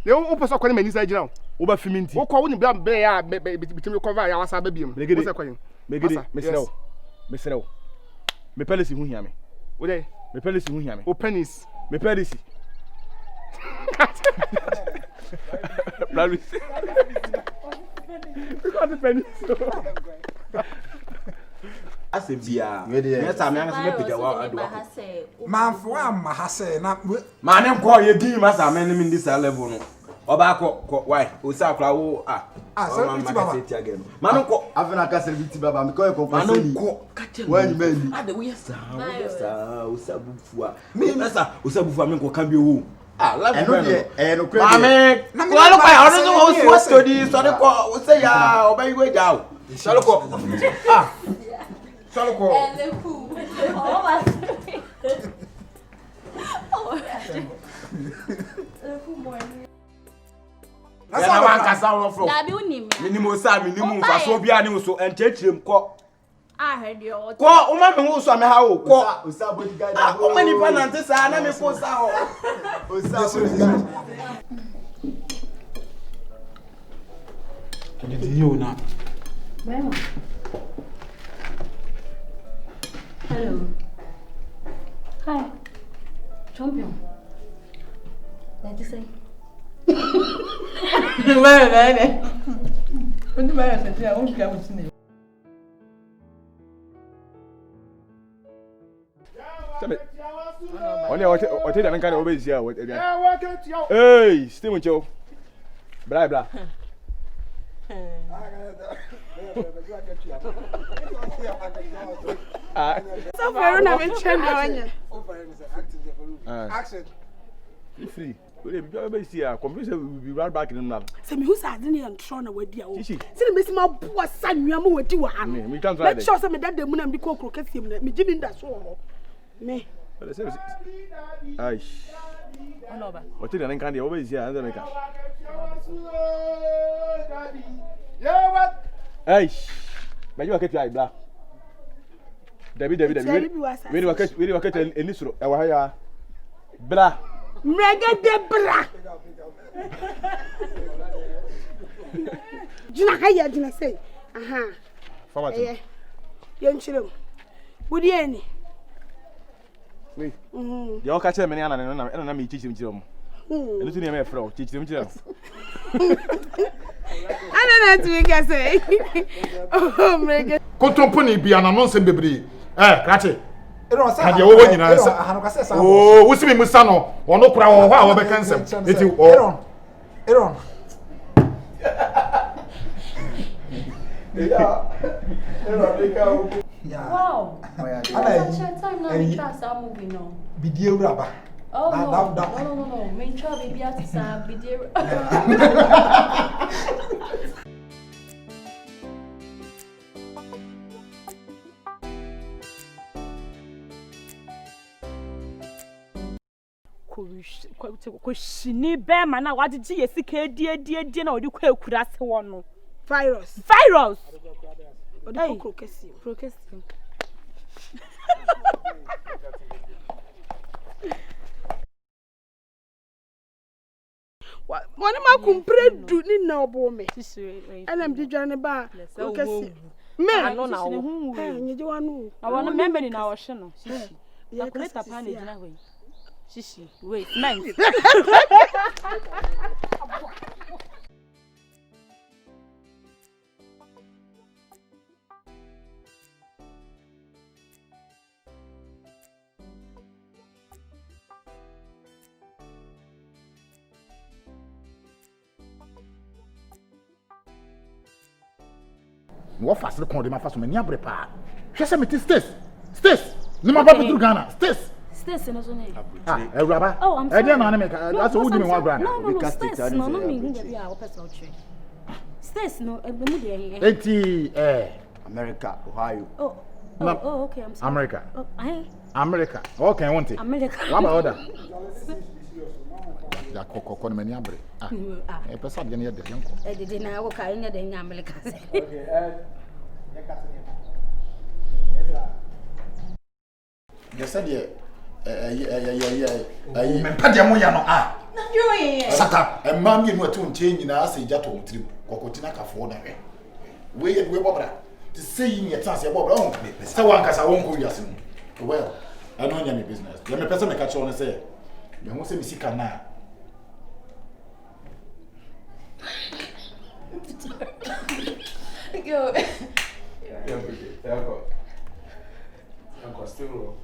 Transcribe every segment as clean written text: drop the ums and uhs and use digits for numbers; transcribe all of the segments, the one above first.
Le o person kwani mani sa gina o. Wo ba fimi nti. Wo ko wo ni bla be ya bitimi cover ya wasa ba biem. Wo se kwani. Megede, mesrew. Me policy hu hia me. Wo dey. Me policy hu hia me. O pennies. Me policy. Policy. Because the pennies. Asebia. Yes, I'm going to be the man for am ha say na man em call you din masa men in this level no. Oba ko why? O sa kra wo so biti baba. Man ko afena ka serviti baba me ko man ko kache. When man. Ade we yes o sa bufua. Me masa o sa bufua me ko kan bi wo. Life no credit. Mame, na me lo kwa ono so wo study so de ko o say ya oba yi we ja o. Salo ko. Salo ko. Oh my. That's how one can sound from. Labi unim. Minimum sa minimum fa so bia ni so enchechirem ko. I heard you. Ko o ma me wo so me ha wo ko. O sa bodyguard. O ma ni pa na nte sa na me ko sa ho. O sa bodyguard. Kidi yo na. Bueno. Hello. Hi. Champion. What you say? Vai. Onde vai essa tia? Onde que é o cinema? Only o te da nka na o be zia o. Hey, stay with you. Bra bra. So far na me chenda wanya. Action. Free. We be see a computer will be right back in now. Se me hu sa ade ne ntro na wadi a o. Chichi. Se ne mesi ma bua sa nwua ma wadi wa ha no. Me can try that. Make sure say me dada mu na me kokro kasiem na me gimi nda so ho. Me. Ai. Ono ba. O te da nka de o be zia na meka. Yeah, what? Ai. Ba you aketi ai bla. David. We wakati enisuro e wa ha ya. Bla. Mregede bra. Jina kaya jina say. Aha. Forward. Yen chirem. Budi eni. We. Ya o ka che me ni ana na me chichim chirem. Enu tu ni me frɛ o chichim chirem. Ana na tu ke say. Oh mregede. Kontomponi bia na nonsense bebre. Krache. Ade wo nyina nsa. Oh, wo simi musa no. Ono kura wo ho a wo be kansem. Eti o. Eron. Wow. Time now we try some movie no. Bidie uraba. Oh no. Me try baby at some video. Ko shini be ma na wagye yesika die na odi kwa ekura se wo no virus odi procrastinate wani ma kumpre du ni na obo me elam di dwane ba procrastinate me ano na wo nyeje wanu awon member ni na wo hye no shishi ya kuleta pa na gina hoyi shishi wait man What fast kon de ma faso me ni abre pa. Hwe se me ti states. Ni ma ba be Ghana. States no so ne. Ewraba. Oh, I'm sorry. Na me ka. That's who di me wa Ghana. No, states no me ngi bia wo person tre. States no e mu de here. Eti America, Ohio. Oh, okay, I'm sorry. America. Oh, I America. Okay, want it. America. What about order? Ya kokoko no me ni abre. E pesa de ne de yanko. E de na wo ka nya de nya America. Okay, Yes, I did. Me pa de mo ya no doing? Sata, a man you know to change in us a jet on trip, Cocotina Cafona. We Bobra. To say in your chance, your Bob, so one cast I won't go yourself. Well, I know your business. Let me person catch on and say, you won't say me sick now. Go. Uncle still.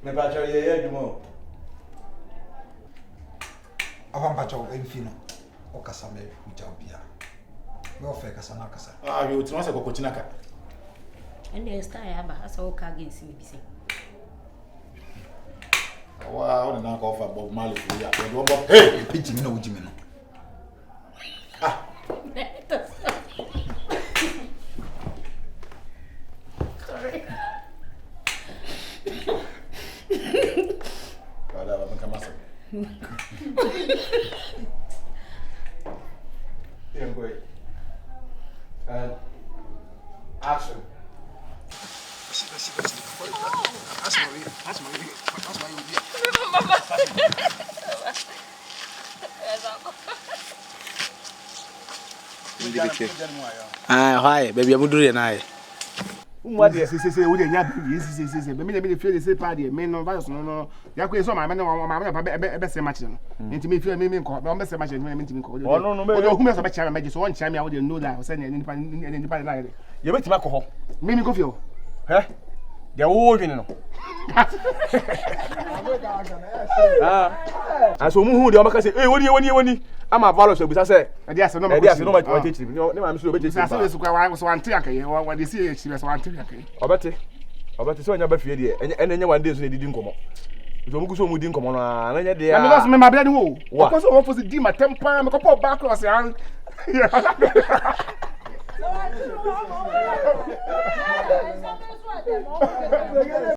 Me ba cho ye dumo. Avamba cho enfino. Okasa me uja obia. We ofe kasa na kasa. Ah, you tell us a cocotinaka. And the star aba asa o ka against me bisi. Wow, na call for Bob Marley. Hey, Piti me no uji me no. ah. Sorry. Ada apa macam masa? Yang gue. Action. Hi, baby, I'm doing it. What is this? We didn't have this. Me feel the same party. Me no virus no. Ya ko so my best match no. Nti me feel me ko. Me best match me nti ko. Oh no. Me who me so be chair me so one chair me I would know that. Say nipa like. You betima ko ho. Me ko feel. He? They wo dwene no. So mu hu de o maka say, "Eh, woni." Ama value so bisa say, "E dey ase no ma teach me." Ne ma me so be teach me. Say so kwa so ante akaye. Wa dey see echi so ante akaye. Obete so nya ba fie de. Enya one day so edidi nkomo. So mu kuso mu di nkomo no a na nya de a. Na me boss me ma bia ni wo. Of course wo for di ma tempa me ko pop back cross yan.